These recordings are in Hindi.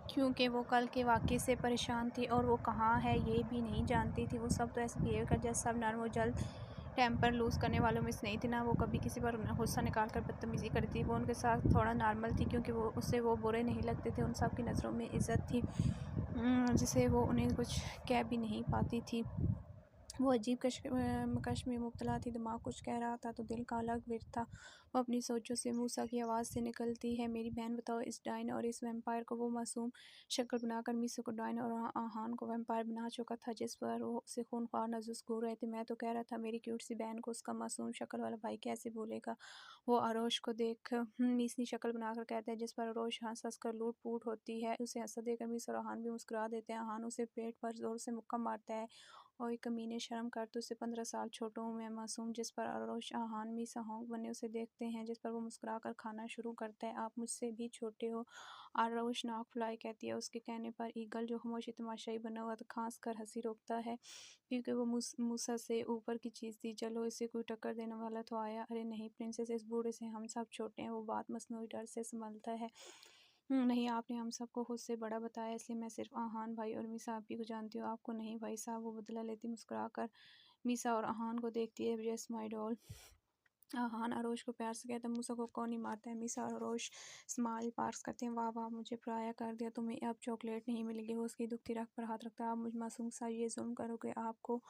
क्योंकि वो कल के वाक़ये से परेशान थी और वो कहाँ है ये भी नहीं जानती थी। वो सब तो ऐसे बिहेव कर जैसे सब नर्म और जल्द टेम्पर लूज़ करने वालों में से नहीं थी। ना वो कभी किसी पर गुस्सा निकाल कर बदतमीज़ी करती। वो उनके साथ थोड़ा नॉर्मल थी क्योंकि वो बुरे नहीं लगते थे। उन सब की नज़रों में इज़्ज़त थी जिसे वो उन्हें कुछ कह भी नहीं पाती थी। वो अजीब कश में मुब्तला थी। दिमाग कुछ कह रहा था तो दिल का अलग विर था। वो अपनी सोचों से मूसा की आवाज़ से निकलती है, मेरी बहन बताओ, इस डायन और इस वैम्पायर को वो मासूम शक्ल बनाकर मीसा को डायन और आहान को वैम्पायर बना चुका था जिस पर वो उसे खूनख्वार नज़र घूर रहे थे। मैं तो कह रहा था मेरी क्यूट सी बहन को उसका मासूम शक्ल वाला भाई कैसे भूलेगा। वो आरोश को देख मीसनी शक्ल बनाकर कहता है जिस पर आरोश हंस हंस कर लूट पूट होती है। उसे हंसा देकर मीस और आहान भी मुस्कुरा देते हैं। आहान उसे पेट पर जोर से मुक्का मारता है। ओए कमीने, शर्म कर, तुझसे 15 साल छोटा हूँ मैं मासूम। जिस पर आरोश आहान मीसा होंक बने उसे देखते हैं जिस पर वो मुस्कुरा कर खाना शुरू करता है। आप मुझसे भी छोटे हो। आरोश नाक फुलाए कहती है। उसके कहने पर ईगल जो खामोशी तमाशाई बना हुआ था खांस कर हंसी रोकता है क्योंकि वो मूसा से ऊपर की चीज़ थी। चलो इसे कोई टक्कर देने वाला तो आया। अरे नहीं प्रिंसेस, इस बूढ़े से हम सब छोटे हैं। वो बात मसनूई डर से संभलता है। नहीं, आपने हम सबको खुद से बड़ा बताया इसलिए मैं सिर्फ आहान भाई और मीसा आपी को जानती हूँ, आपको नहीं भाई साहब। वो बदला लेती मुस्कुरा कर मीसा और आहान को देखती है। Yes my doll. Aahan Arosh को प्यार से कहता है, मूसा को कौन ही मारता है। मीसा और अरोश स्माइल पार्स करते हैं। वाह वाह, मुझे पराया कर दिया, तुम्हें अब चॉकलेट नहीं मिलेगी। वो उसकी दुखती रख पर हाथ रखता है। आप मुझ मासूम सा ये जुल्म करोगे, आपको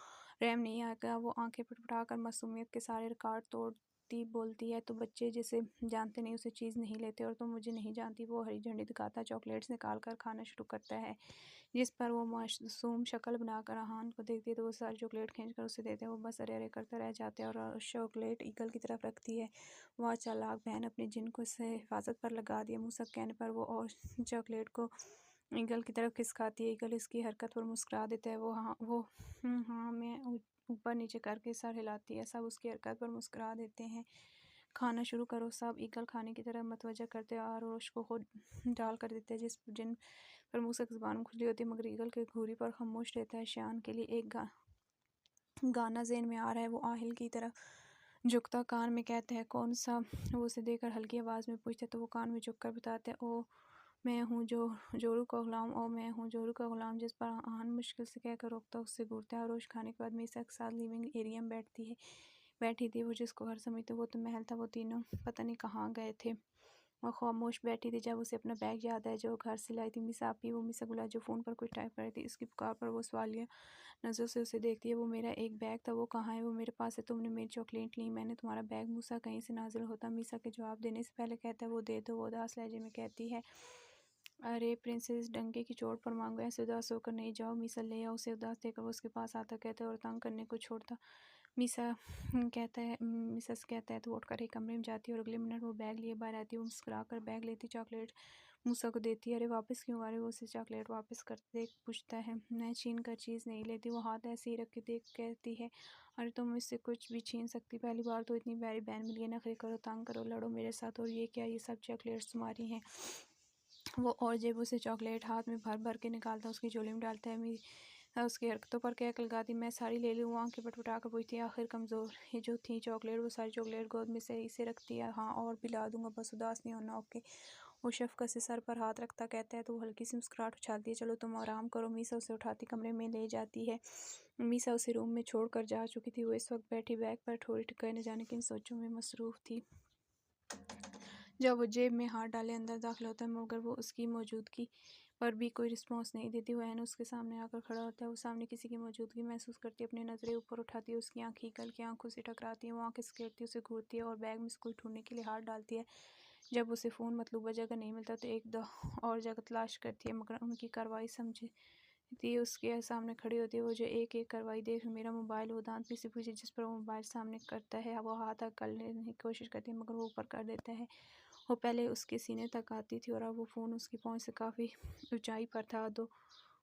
रहम नहीं आएगा। वो आंखें पटपटा कर मासूमियत के सारे रिकॉर्ड तोड़ती बोलती है, तो बच्चे जिसे जानते नहीं उसे चीज़ नहीं लेते और तुम मुझे नहीं जानती। वो हरी झंडी दिखाता चॉकलेट्स निकाल कर खाना शुरू करता है जिस पर वो मासूम शक्ल बनाकर आहान को देखती है तो वो सारी चॉकलेट खींच कर उसे देते हैं। वो बस अरे अरे करता रह जाते हैं और चॉकलेट ईगल की तरफ रखती है। वह चालाक बहन अपने जिन को से हिफाजत पर लगा दिया। मूसा के कहने पर वो और चॉकलेट को ईगल की तरफ खिसकाती है। ईगल इसकी हरकत पर मुस्कुरा देता है। हाँ मैं ऊपर नीचे करके सर हिलाती है। सब उसकी हरकत पर मुस्कुरा देते हैं। खाना शुरू करो सब। ईगल खाने की तरफ मतवजह करते हैं और रोश को खुद डाल कर देते हैं जिन पर मूसा की ज़ुबान खुली होती है मगर ईगल के घूरी पर खामोश रहता है। शान के लिए एक गाना ज़हन में आ रहा है। वो आहिल की तरफ झुकता कान में कहता है, कौन सा। वो उसे देखकर हल्की आवाज़ में पूछता है तो वो कान में झुककर बताता है, ओ मैं हूँ जोरू का गुलाम। ओ मैं हूँ जोरू का गुलाम। जिस पर आहान मुश्किल से कहकर रोकता उससे घूरता है। रोज खाने के बाद मीसा के साथ लिविंग एरिया में बैठी थी। वो जिसको घर समझते वो तो महल था। वो तीनों पता नहीं कहाँ गए थे। वो खामोश बैठी थी जब उसे अपना बैग याद आया जो घर से लाई थी। मिसा आपी, वो मिसा गुला जो फ़ोन पर कुछ टाइप कर रही थी। इसकी पुकार पर वो सवालिया नज़रों से उसे देखती है। वो मेरा एक बैग था, वो कहाँ है। वो मेरे पास है, तुमने मेरी चॉकलेट ली, मैंने तुम्हारा बैग। मूसा कहीं से नाजिल होता मीसा के जवाब देने से पहले कहता है, वो दे दो। वो उदास लहजे में कहती है, अरे प्रिंसेस, डंके की चोट पर मांगो, ऐसे उदास होकर नहीं जाओ। मीसा ले आओ उसे। उदास देखकर वो उसके पास आता कहता है और तंग करने को छोड़ता। मीसा से कहता है तो उठकर एक कमरे में जाती है और अगले मिनट वो बैग लिए बाहर आती है। वो मुस्कुरा कर बैग लेती, चॉकलेट मूसा को देती है। अरे वापस क्यों आ रहे हो। वो उसे चॉकलेट वापस करते देख पूछता है। मैं छीन कर चीज़ नहीं लेती। वो हाथ ऐसे ही रख के देख कहती है, अरे तुम मुझसे कुछ भी छीन सकती, पहली बार तो इतनी प्यारी बहन मिली है। नखरे करो, तंग करो, लड़ो मेरे साथ। और ये क्या, ये सब चॉकलेट्स तुम्हारी हैं। वो और जेबों से चॉकलेट हाथ में भर भर के निकालता उसकी झोली में डालता है। उसकी हरकतों पर क्या लगाती, मैं सारी ले लूँ। आंखें पटपटा कर पूछती है। आखिर कमज़ोर ये जो थी चॉकलेट, वो सारी चॉकलेट गोद में से इसे रखती है। हाँ और पिला दूंगा, बस उदास नहीं होना, ओके। वो शफकत से सर पर हाथ रखता कहता है तो वो हल्की सी मुस्कुराहट उछालती है, चलो तुम आराम करो। मीसा उसे उठाती कमरे में ले जाती है। मीसा उसे रूम में छोड़ कर जा चुकी थी। वो इस वक्त बैठी बैग पर थोड़ी टिकाई न जाने किन सोचों में मसरूफ़ थी। जब वो जेब में हाथ डाले अंदर दाखिल होता है मगर वो उसकी मौजूदगी पर भी कोई रिस्पॉन्स नहीं देती। वो एन उसके सामने आकर खड़ा होता है। वो सामने किसी की मौजूदगी महसूस करती है। अपनी नज़रें ऊपर उठाती है। उसकी आंखें कल की आंखों से टकराती हैं। वो आंखें सकेटती है, उसे घूरती है और बैग में से कोई ढूंढने के लिए हाथ डालती है। जब उसे फ़ोन मतलूबा जगह नहीं मिलता तो एक दो और जगह तलाश करती है मगर उनकी कार्रवाई समझती है। उसके सामने खड़ी होती है। वो जो एक एक कार्रवाई देख मेरा मोबाइल। वो दांत से पूछे जिस पर वो मोबाइल सामने करता है। वो हाथ कर लेने की कोशिश करती है मगर वो ऊपर कर देता है। वो पहले उसके सीने तक आती थी और अब वो फ़ोन उसकी पहुंच से काफ़ी ऊंचाई पर था। तो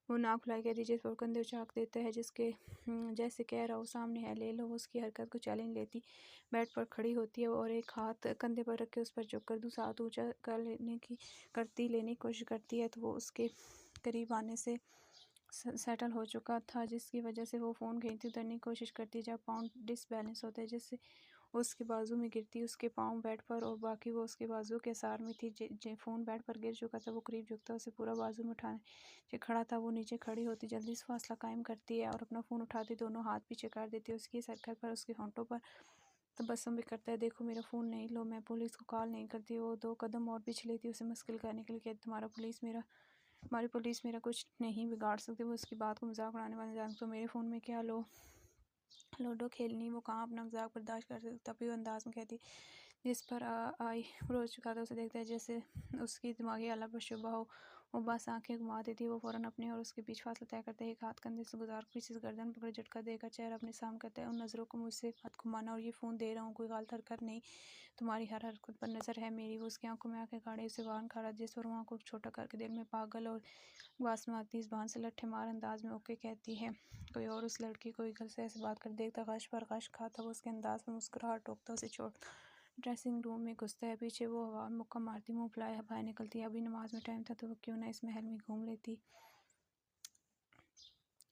वो नाक फुलाई कहती जिस पर कंधे उचाक देता है जिसके जैसे कह रहा हो सामने है, ले लो। वो उसकी हरकत को चैलेंज लेती बेड पर खड़ी होती है और एक हाथ कंधे पर रख के उस पर झुककर दूसरा हाथ ऊंचा कर लेने की कोशिश करती है। तो वो उसके करीब आने से सेटल हो चुका था जिसकी वजह से वो फ़ोन खींचती उतरने की कोशिश करती है जब पाउंड डिसबैलेंस होता है जिससे वो उसके बाजू में गिरती, उसके पाँव बेड पर और बाकी वो उसके बाजू के आसार में थी। फ़ोन बेड पर गिर चुका था, वो करीब झुकता, उसे पूरा बाजू में उठाने जो खड़ा था वो नीचे खड़ी होती, जल्दी से फासला कायम करती है और अपना फ़ोन उठाती, दोनों हाथ पीछे कर देती है उसकी सरकत पर, उसके होंठों पर तबस्सुम भी करता है। देखो मेरा फ़ोन नहीं लो, मैं पुलिस को कॉल नहीं करती। वो 2 कदम और पीछे लेती, उसे मुश्किल करने के लिए कहती, हमारी पुलिस मेरा कुछ नहीं बिगाड़ सकती। वो उसकी बात को मजाक उड़ाने वाले जान तो मेरे फ़ोन में क्या लूडो खेलनी, वो कहाँ अपना मजाक बर्दाश्त कर सकती, तभी वो अंदाज में कहती जिस पर आई रोज चुका था। उसे देखता है जैसे उसकी दिमागी आला पर शुबा हो। वो बस आंखें घुमा देती, वो फ़ौरन अपने और उसके बीच फासला तय करता है। एक हाथ कंधे से गुजार पीछे से गर्दन पकड़ झटका देकर चेहरा अपने सामने करता है, उन नज़रों को मुझसे मत घुमाना और ये फ़ोन दे रहा हूँ, कोई गलत हरकत नहीं, तुम्हारी हर हरकत पर नज़र है मेरी। वो उसकी आंखों में आंखें गाड़े उसे वार खा रहा, जिस पर वहाँ को छोटा करके दिल में पागल और वास में आती इस बांध से लट्ठे मार अंदाज में ओके कहती है। कोई और उस लड़की को ईगल से ऐसे बात कर देखता, गश पर गश खाता, वो उसके अंदाज में मुस्कुराहट टोकता, उसे छोड़ ड्रेसिंग रूम में घुसता है। पीछे वो हवा में मुक्का मारती मुंह फुलाए बाहर निकलती है। अभी नमाज में टाइम था तो वो क्यों ना इस महल में घूम लेती।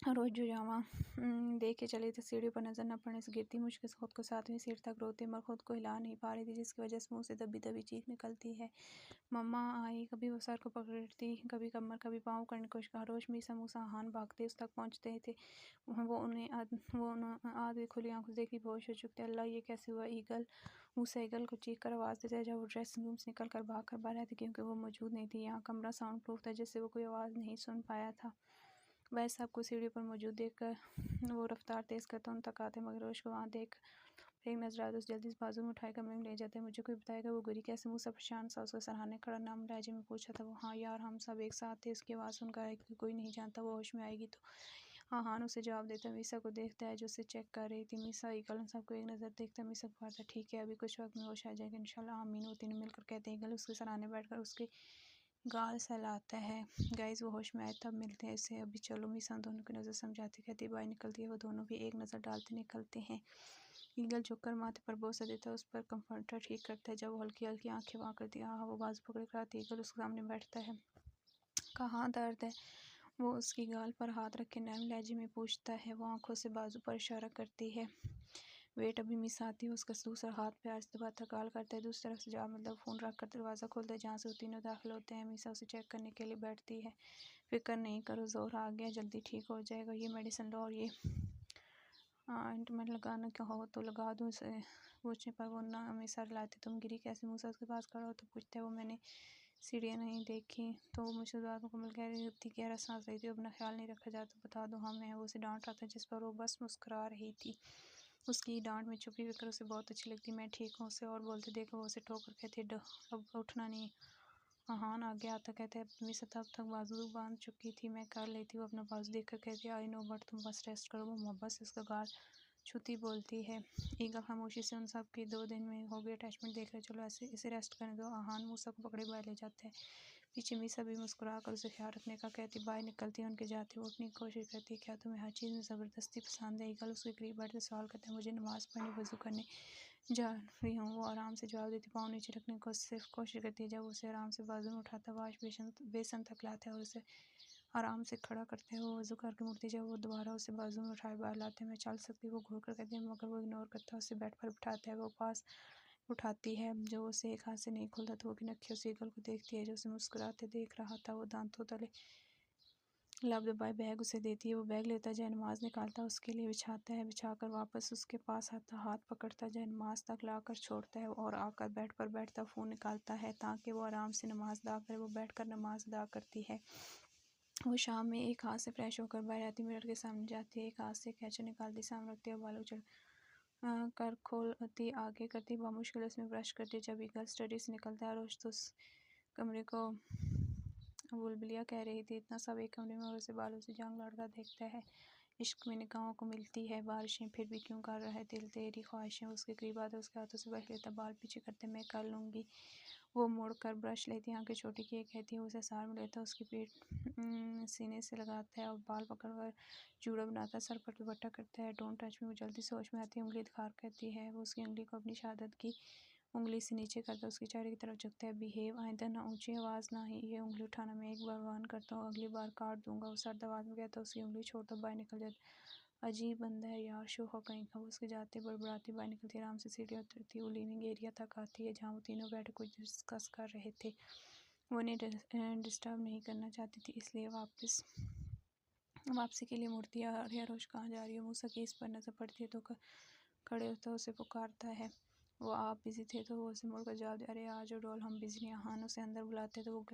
रोज जो जामा देख के चली थी, सीढ़ी पर नजर न पड़ने से गिरती मुश्किल से खुद को 7वीं सीढ़ी तक रोती, मगर खुद को हिला नहीं पा रही थी, जिसकी वजह से मुंह से दबी दबी चीख निकलती है। मम्मा आई, कभी वो सर को पकड़ती, कभी कमर, कभी पाँव करने की कोशिश कर। रोज मीसा मूसा हान भागते उस तक पहुँचते थे। वो उन्हें आधी खुली आंखों से देखी बेहोश हो चुके थे। अल्लाह ये कैसे हुआ? ईगल मूसा ईगल को चीख कर आवाज़ देते जब वो ड्रेसिंग रूम से निकल कर भाग कर बाहर आती, क्योंकि वो मौजूद नहीं थी। यहाँ कमरा साउंड प्रूफ था, जिससे वो कोई आवाज़ नहीं सुन पाया था। वह सबको सीढ़ी पर मौजूद देखकर वो रफ्तार तेज़ करता उन तक आते, मगर रोश को वहाँ देख एक नजर आया तो उस जल्दी से बाजू में उठाए कमरे में ले जाते। मुझे कोई बताएगा वो गुरी कैसे? मुँह सब परेशान सा उसको सराहने खड़ा नाम लहजे में पूछा था वो। हाँ यार, हम सब एक साथ थे। उसकी आवाज़ सुनकर है कि कोई नहीं जानता वो होश में आएगी तो। हाँ हाँ, उसे जवाब देता मीसा को देखता है जो उसे चेक कर रही थी। मीसा ईगल सबको एक नज़र देखता मीसा को कहता ठीक है, अभी कुछ वक्त में होश आ जाएगा इंशाल्लाह आमीन। वो तीनों मिलकर कहते ईगल उसके सराहने बैठकर उसके गाल सहलाता है। गाइस वो होश में आए तब मिलते हैं इसे। अभी चलो मीसा दोनों की नज़र समझाती कहती बाहर निकलती है। वो दोनों भी एक नज़र डालते निकलते हैं। ईगल झुककर माथे पर बोसा देता है, उस पर कंफर्टर ठीक करता है। जब वो हल्की हल्की आंखें वाँ करती है, हाँ वो बाजू पकड़ कर आती है। ईगल उसके सामने बैठता है। कहाँ दर्द है? वो उसकी गाल पर हाथ रख के नरम लहजे में पूछता है। वो आंखों से बाजू पर इशारा करती है। वेट अभी मिस आती है। उसका दूसरा हाथ प्यार से दबाता गाल करता है। दूसरी तरफ से जवाब मतलब फ़ोन रख कर दरवाज़ा खोलता है, जहाँ से वो तीनों दाखिल होते हैं। मीसा उसे चेक करने के लिए बैठती है। फिक्र नहीं करो, जोर आ गया, जल्दी ठीक हो जाएगा। ये मेडिसिन लो और ये ऑइंटमेंट लगाना क्या हो तो लगा दूँ उसे। पूछने पर वो ना हमेशा लाते। तुम गिरी कैसे? मूसा उसके पास खड़ा हो तो पूछते हैं वो मैंने सीढ़ियाँ नहीं देखी तो मुझे बात मुकम्मल कह रही थी, गहरा सांस रही थी, अपना ख्याल नहीं रखा जाता बता दो। हाँ मैं वो उसे डांट रहा था, जिस पर वो बस मुस्कुरा रही थी। उसकी डांट में छुपी फिक्र उसे बहुत अच्छी लगती। मैं ठीक हूँ उसे और बोलते देखो वो उसे ठोकर कहती अब उठना नहीं। हाँ आगे आता कहते हैं तुम्हें तब तक बाजू बांध चुकी थी, मैं कर लेती हूँ। अपना बाजू देखकर कहती है आई नो बट तुम बस रेस्ट करो। वो मोहब्बत से उसका गाल छुती बोलती है। ईगल खामोशी से उन सब के 2 दिन में हो गई अटैचमेंट देख रहे। चलो ऐसे इसे रेस्ट करने दो। आहान मूसा को पकड़े बाहर ले जाते हैं। पीछे मीसा भी मुस्कुरा कर उसे ख्याल रखने का कहती बाहर निकलती है। उनके जाते वो उठने की कोशिश करती है। क्या तुम्हें हर चीज़ में ज़बरदस्ती पसंद है? ईगल उसके करीब बैठकर सवाल करते हैं। मुझे नमाज़ पढ़ने वज़ू करने जा रही हूँ। वो आराम से जवाब देती, पाँव नीचे रखने को सिर्फ कोशिश करती है। जब उसे आराम से बाजू में उठाता वाश बेसन तक लाता है और उसे आराम से खड़ा करते हैं। वो वज़ू करके मुड़ती जब वो दोबारा उसे बाजू में उठाए बाहर लाते हैं। मैं चल सकती वो घूर कर कहती है, मगर वो इग्नोर करता है। उसे बेड पर बिठाता है। वो पास उठाती है जो उसे एक हाथ से नहीं खोलता तो वो भी नखियों से ईगल को देखती है जो उसे मुस्कुराते देख रहा था। वो दांतों तले लब दबाए बैग उसे देती है। वो बैग लेता है, जयनमाज़ निकालता है उसके लिए, बिछाता है, बिछाकर वापस उसके पास आता, हाथ पकड़ता जयनमाज़ तक लाकर छोड़ता है और आकर बेड पर बैठता फ़ोन निकालता है ताकि वो आराम से नमाज़ अदा करे। वो बैठकर नमाज़ अदा करती है। वो शाम में एक हाथ से फ्रेश होकर बाहर आती, मिरर के सामने जाती है, एक हाथ से कैचर निकालती, सामने रखती है, बालों चढ़ कर खोलती, आगे करती, बहुत मुश्किल उसमें ब्रश करती। जब ईगल स्टडी से निकलता है रोज तो उस कमरे को बुलबुलिया कह रही थी, इतना सब एक कमरे में और उसे बालों से जंग लड़ता देखता है। इश्क में निगाहों को मिलती है बारिशें, फिर भी क्यों कर रहा है दिल तेरी ख्वाहिशें। उसके करीब आते उसके हाथों से ब्रश लेता, बाल पीछे करते मैं कर लूँगी। वो मुड़ कर ब्रश लेती, आंखें छोटी किए कहती है, उसे सार में लेता, उसकी पीठ सीने से लगाता है और बाल पकड़कर जूड़ा बनाता है, सर पर दुपट्टा करता है। डोंट टच में। वो जल्दी से होश में आती है, उंगली दिखाकर कहती है। वो उसकी उंगली को अपनी शहादत की उंगली से नीचे करता, उसके चेहरे की तरफ झुकता है। बिहेव, आइंदा ना ऊंची आवाज़ ना ही ये उंगली उठाना, मैं एक बार वार्न करता हूँ, अगली बार काट दूंगा। वो सर्द आवाज़ में कहता है, उसकी उंगली छोड़ दो, बाहर निकल जाता। अजीब बंदा है यार, शोखा कहीं का। वो उसके जाते बड़बड़ाती बाहर निकलती, आराम से सीढ़ियाँ उतरती, वो लिविंग एरिया तक आती है जहाँ वो तीनों बैठ कुछ डिस्कस कर रहे थे। वो उन्हें डिस्टर्ब नहीं करना चाहती थी, इसलिए वापसी के लिए मुड़ती है। अरे आरुष कहाँ जा रही हो? मूसा की इस पर नज़र पड़ती है तो खड़े होता है, उसे पुकारता है। वो आप बिज़ी थे तो वो उसे मुड़कर जवाब दे, अरे आज डॉल हम बिज़ी नहीं। हान उसे अंदर बुलाते तो वो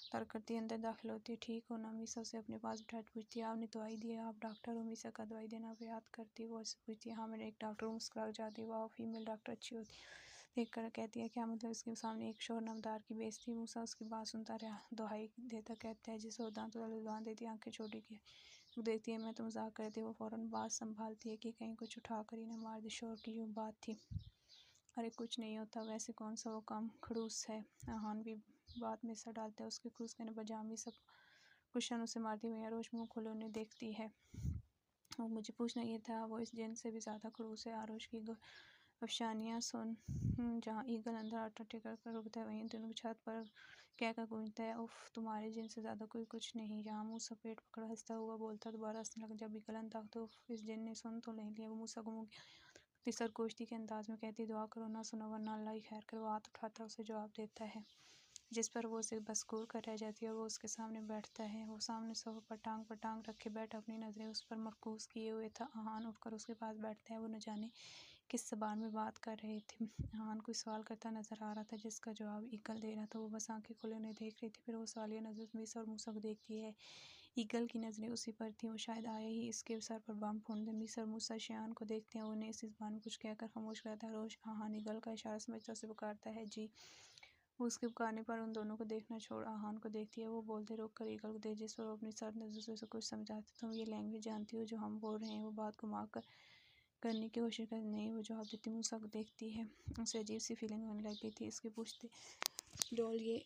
तर्क करती है, अंदर दाखिल होती है। ठीक हो ना? मीसा उसे अपने पास बैठ पूछती है, आपने दवाई दी है? आप डॉक्टर हो? मीसा का दवाई देना वो याद करती है। वो उससे पूछती है, हाँ मैंने एक डॉक्टर हूँ। मुस्कुरा जाती है, वाह फीमेल डॉक्टर अच्छी होती है। देख कर कहती है, क्या मतलब? इसके सामने एक शोर नमदार की बेइज्जती। मूसा उसकी बात सुनता रहा, दुहाई देता कहता है, जिसे वो दांतों वाले जुबान देती है, आंखें छोटी की देखती है, मैं तो मजाक करती। वो फ़ौरन बात संभालती है कि कहीं कुछ उठा कर ही न मार दे। शोर की यूँ बात थी। अरे कुछ नहीं होता, वैसे कौन सा वो काम खड़ूस है। आहान भी बात में सर डालता है, उसके क्रूस करने बजामी सब कुशन उसे मारती हुई आरोश मुँह खोले उन्हें देखती है। और मुझे पूछना ये था, वो इस जिन से भी ज़्यादा खड़ूस है। आरोश की अफसानियाँ सुन जहाँ ईगल अंदर आटा टिकर कर रुकता है, वहीं दोनों छत पर कहकर गूंजता है, उफ तुम्हारे जिन से ज़्यादा कोई कुछ नहीं। जहाँ मूसा पेट पकड़ा हंसता हुआ बोलता, दोबारा हंसने लगा। जब ईगल अंदर तो इस जिन ने सुन तो नहीं लिया। वो मूसा को सरगोश्ती के अंदाज में कहती, दुआ करो ना सुनो वरना अल्लाह ही खैर करे। वो हाथ उठाता उसे जवाब देता है, जिस पर वो उसे बसकूर कर रह जाती है और वो उसके सामने बैठता है। वो सामने सोफे पर टांग रखे बैठा, अपनी नज़रें उस पर मरकूज किए हुए था। आहान उठकर उसके पास बैठता है। वो न जाने किस ज़बान में बात कर रहे थे। आहान कोई सवाल करता नज़र आ रहा था, जिसका जवाब ईगल दे रहा था। वो बस आंखें खोले उन्हें देख रही थी, फिर वो सवालिया नज़र मीसा और मूसा को देखती है। ईगल की नज़रें उसी पर थीं, वो शायद आए ही इसके सर पर बम फोड़ दे। मीसा और मूसा शियान को देखते हैं, उन्हें इस ज़बान में कुछ कहकर खामोश कराता है। रोश आहान ईगल का इशारा समझता उसे पुकारता है, जी। वो उसके पुकारने पर उन दोनों को देखना छोड़ आहान को देखती है। वो बोलते रोक कर ईगल को देख, जिस पर वो अपनी सर्द नज़र से कुछ समझाते। तुम ये लैंग्वेज जानती हो जो हम बोल रहे हैं? वो बात घुमा कर करने की कोशिश कर, नहीं। वो जवाब देती। मूसा को देखती है, उसे अजीब सी फीलिंग होने लग गई थी। इसके पूछते डॉल ये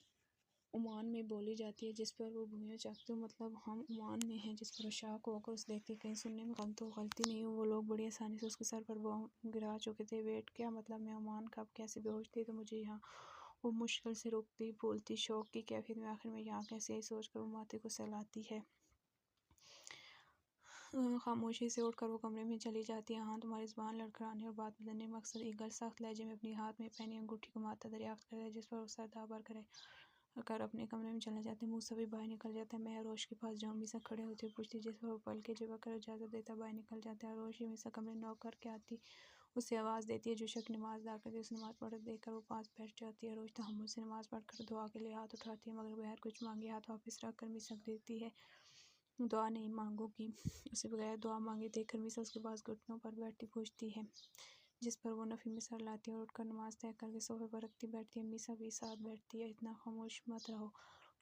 ओमान में बोली जाती है, जिस पर वो भूमिया चाहते हो, मतलब हम ओमान में हैं। जिस पर शाक होकर उसे देखती, कहीं सुनने में गलती नहीं हो। वो लोग बड़ी आसानी से उसके सर पर बॉम्ब गिरा चुके थे। वेट क्या मतलब? मैं ओमान कब कैसे बेहोश थी तो मुझे यहाँ? वो मुश्किल से रुकती बोलती, शौक की कैफियत में आखिर में यहाँ कैसे? यही सोच कर वो माथे को सहलाती है। खामोशी से उठकर वो कमरे में चली जाती है। हाँ तुम्हारी ज़बान लड़खड़ाने और बात बदलने में मकसद। ईगल सख्त लहजे में अपनी हाथ में पहनी अंगूठी को माथा दरियाफ्त करता है, जिस पर वो सर दाबर कर अपने कमरे में चला जाता है। मूसा भी बाहर निकल जाता है। मैं आरोश के पास जाऊँ? मीसा खड़े होते हुए पूछती, जिस पर वो पल के जवा कर इजाज़त देता बाहर निकल जाता है। आरोश मीसा कमरे नॉक करके आती, उसे आवाज़ देती है। जो शख्स नमाज अदा करती है उसे नमाज़ पढ़ते देखकर वो पास बैठ जाती है। आरोश तहम्मुल से नमाज़ पढ़कर दुआ के लिए हाथ उठाती है, मगर बगैर कुछ मांगे हाथ वापस रख कर मीसा देती है, दुआ नहीं मांगूंगी। उसे बगैर दुआ मांगे देखकर मीसा उसके पास घुटनों पर बैठी पूछती है, जिस पर वो नफ़ी में सर लाती है और उठकर नमाज तय करके सोफे पर रखती बैठती है। मीसा भी साथ बैठती है। इतना खामोश मत रहो,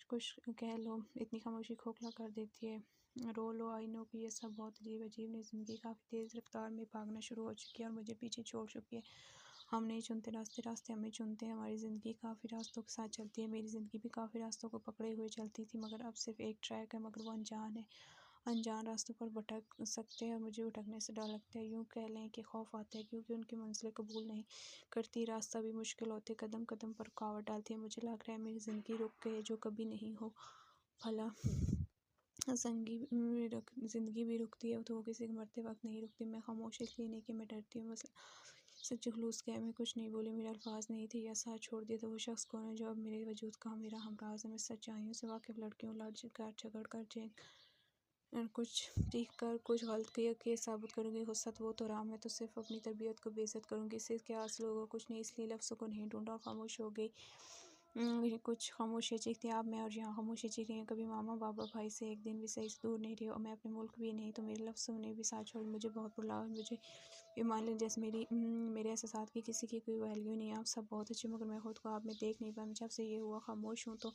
कुछ कह लो। इतनी खामोशी खोखला कर देती है। रो लो, आई नो कि ये सब बहुत अजीब अजीब ने ज़िंदगी काफ़ी तेज़ रफ्तार में भागना शुरू हो चुकी है और मुझे पीछे छोड़ चुकी है। हम नहीं चुनते रास्ते, रास्ते हमें चुनते हैं। हमारी ज़िंदगी काफ़ी रास्तों के साथ चलती है। मेरी ज़िंदगी भी काफ़ी रास्तों को पकड़े हुए चलती थी, मगर अब सिर्फ एक ट्रैक है, मगर वो अनजान है। अनजान रास्तों पर भटक सकते हैं। मुझे भटकने से डर लगता है, यूँ कह लें कि खौफ आता है, क्योंकि उनकी मंजिलें कबूल नहीं करती। रास्ता भी मुश्किल होते, कदम कदम पर रुकावट डालती है। मुझे लग रहा है मेरी ज़िंदगी रुक गई, जो कभी नहीं हो। भला ज़िंदगी भी रुकती है तो वो किसी के मरते वक्त नहीं रुकती। मैं खामोश इसलिए नहीं कि मैं डरती हूँ, बस सच जुलूस क्या है। मैं कुछ नहीं बोली, मेरे अल्फाज नहीं थे या साथ छोड़ दिया। तो वो शख्स कौन है जो अब मेरे वजूद का मेरा हमराज है? मैं सच्चाइयों से वाकिफ़ लड़कियों लड़ झगड़ कर कुछ सीख कर कुछ गलत किया के साबित करूँगी। गुस्सा वो तो राम, मैं तो सिर्फ अपनी तरबियत को बेइज्जत करूँगी। इससे क्या हासिल होगा? कुछ नहीं। इसलिए लफ्ज़ों को नहीं ढूंढा और खामोश हो गई। कुछ खामोशी चीखती आप मैं और यहाँ खामोशी चीख रही हैं। कभी मामा बाबा भाई से एक दिन भी सही से दूर नहीं रही और मैं अपने मुल्क भी नहीं, तो मेरे लफ्ज़ ने भी साथ छोड़। मुझे बहुत बुरा, मुझे ईमान लें जैसे मेरे एहसास की किसी की कोई वैल्यू नहीं है। आप सब बहुत अच्छे, मगर मैं खुद को आप में देख नहीं पाई। जब से ये हुआ खामोश हूँ तो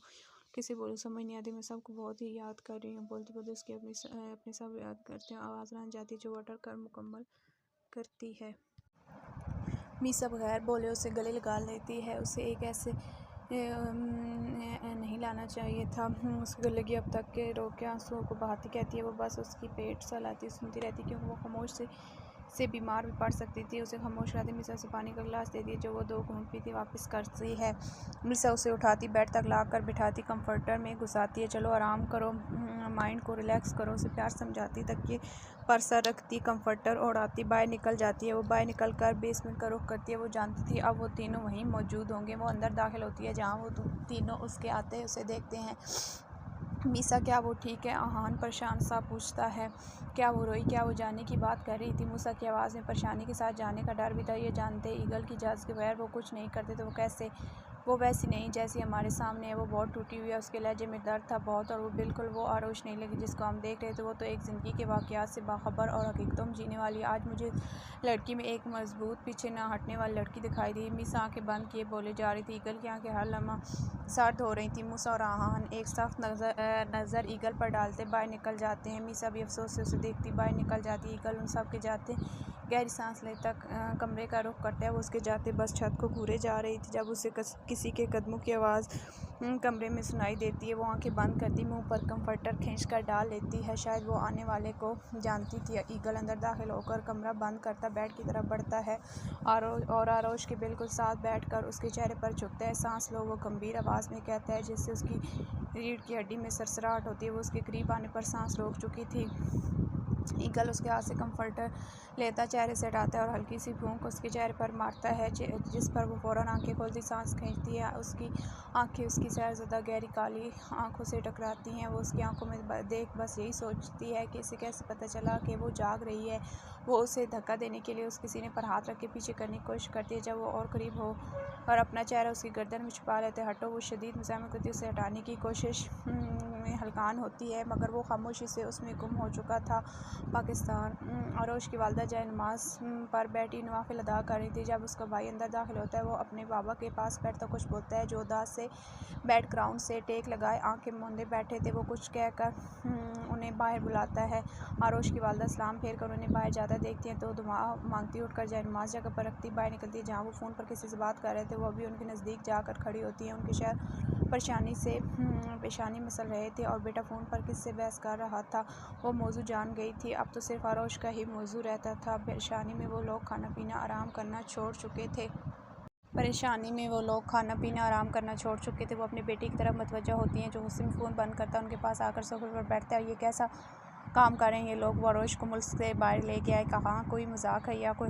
किसी बोलूँ समझ नहीं आती। मैं सबको बहुत ही याद कर रही हूँ। बोलते बोलते उसकी अपने सब याद करते हैं। आवाज़ ना जाती जो अटर कर मुकम्मल करती है। मीसा बगैर बोले उसे गले लगा लेती है। उसे एक ऐसे नहीं लाना चाहिए था। उसके गले की अब तक के रोक के आंसुओं को बहाती कहती है। वो बस उसकी पेट सहलाती सुनती रहती, क्योंकि वो खामोश से बीमार भी पड़ सकती थी। उसे खामोश कराती, मिसा उसे पानी का गिलास देती जो वो 2 घूंट पीती वापस करती है। मिसा उसे उठाती, बेड तक ला कर बिठाती, कंफर्टर में घुसाती है। चलो आराम करो, माइंड को रिलैक्स करो, उसे प्यार समझाती, तकिए पर सर रखती, कंफर्टर ओढ़ाती, बाहर निकल जाती है। वो बाहर निकल कर बेसमेंट का रुख करती है। वो जानती थी अब वो तीनों वहीं मौजूद होंगे। वो अंदर दाखिल होती है जहाँ वो तीनों उसके आते उसे देखते हैं। मिसा, क्या वो ठीक है? आहान परेशान सा पूछता है। क्या वो रोई? क्या वो जाने की बात कर रही थी? मूसा की आवाज़ में परेशानी के साथ जाने का डर भी था। ये जानते ईगल की इजाज़त के बगैर वो कुछ नहीं करते तो वो कैसे? वो वैसी नहीं जैसी हमारे सामने है। वो बहुत टूटी हुई है। उसके लहजे में दर्द था बहुत, और वो बिल्कुल वो आरोश नहीं लगी जिसको हम देख रहे थे। वो तो एक ज़िंदगी के वाक़यात से बाखबर और हकीकतों में जीने वाली। आज मुझे लड़की में एक मजबूत, पीछे ना हटने वाली लड़की दिखाई दी। मिसा आंखें बंद किए बोले जा रही थी। ईगल की आंखें हर लम्हा सर्द हो रही थी। मूसा और आहान एक सख्त नज़र ईगल पर डालते बाहर निकल जाते हैं। मिसा भी अफसोस से उसे देखती बाहर निकल जाती। ईगल उन सब के जाते गहरी सांस लेता कमरे का रुख करता है। वो उसके जाते बस छत को घूरे जा रही थी जब उसे किसी के कदमों की आवाज़ कमरे में सुनाई देती है। वो आंखें बंद करती, मुंह पर कंफर्टर खींचकर डाल लेती है। शायद वो आने वाले को जानती थी। ईगल अंदर दाखिल होकर कमरा बंद करता बेड की तरफ बढ़ता है और आरोश के बिल्कुल साथ बैठकर उसके चेहरे पर झुकता है। सांस लो, वो गंभीर आवाज़ में कहता है जिससे उसकी रीढ़ की हड्डी में सरसराहट होती है। वो उसके करीब आने पर सांस रोक चुकी थी। ईगल उसके हाथ से कंफर्टर लेता चेहरे से हटाता है और हल्की सी फूंक उसके चेहरे पर मारता है जिस पर वो फ़ौरन आंखें खोलती सांस खींचती है। उसकी आंखें उसकी सैरज़दा गहरी काली आंखों से टकराती हैं। वो उसकी आंखों में देख बस यही सोचती है कि इसे कैसे पता चला कि वो जाग रही है। वो उसे धक्का देने के लिए उसके सीने पर हाथ रख के पीछे करने की कोशिश करती है। जब वो और करीब हो और अपना चेहरा उसकी गर्दन में छुपा लेते हटो, वो शदीद मुज़ाहमत करती उसे हटाने की कोशिश में हल्कान होती है, मगर वो खामोशी से उसमें गुम हो चुका था। पाकिस्तान। आरोश की वालिदा जाए नमाज पर बैठी नवाफिल अदा कर रही थी। जब उसका भाई अंदर दाखिल होता है वो अपने बाबा के पास बैठता कुछ बोलता है जो उदास से बैकग्राउंड से टेक लगाए आंखें मूंदे बैठे थे। वो कुछ कहकर उन्हें बाहर बुलाता है। आरोश की वालिदा सलाम फेर कर उन्हें बाहर जाता देखती हैं तो दुआ मांगती उठकर जाए नमाज जगह पर रखती बाहर निकलती है जहाँ वो फ़ोन पर किसी से बात कर रहे थे। वो अभी उनके नज़दीक जाकर खड़ी होती है। उनके शहर परेशानी से पेशानी मसल रहे थे और बेटा फ़ोन पर किससे बहस कर रहा था वो मौजू जान गई थी। अब तो सिर्फ आरोश का ही मौजू रहता था। परेशानी में वो लोग खाना पीना आराम करना छोड़ चुके थे। वो अपनी बेटी की तरफ मुतवज्जा होती हैं जो गुस्से में फ़ोन बंद करता है उनके पास आकर सोफे पर बैठता है। ये कैसा काम कर रहे हैं ये लोग? वो आरोश को मुल्क से बाहर लेके आए। कहाँ कोई मजाक है या कोई